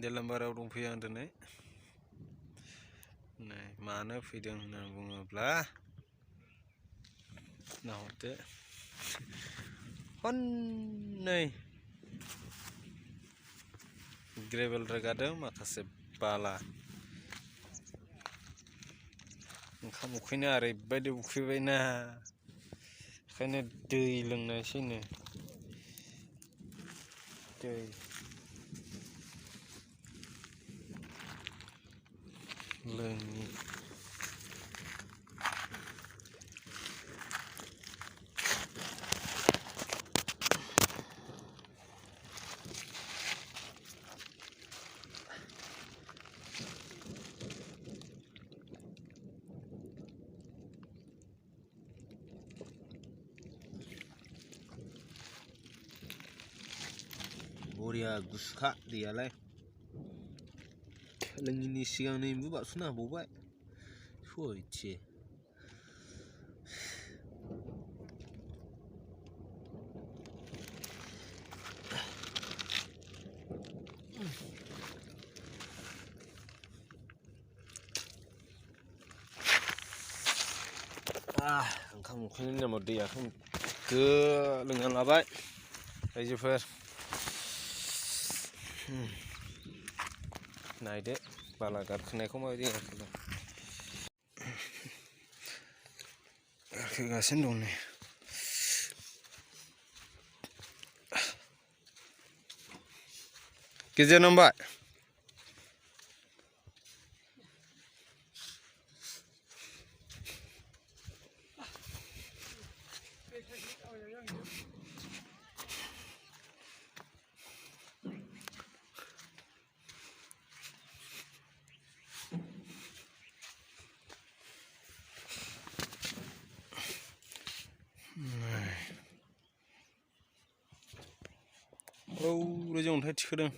दैलामबारियाव दंफैयो आं दिनै मानो फैदों होनना बुङोब्ला नाहरदो हनै ग्रेभेल रोगादों माखासे बाला ओंखाम उखैनो ओरैबायदि उखैबायना ओंखायनो दै लोंनायसैनो दै लोङि बरिया गुसुखा दैयालाय लोङिनि सिगां नै एम्बु बारस'ना होबावबाय सयथि ओंखाम उखैनायनि नामाव दैयाखौ लोंना लाबाय रायजोफोर नायदो बाला गारखोनायखौ माबायदि गारखोगासिनो दं नै गेजेर नांबाय औ ओरै अन्थाइ थिखोदों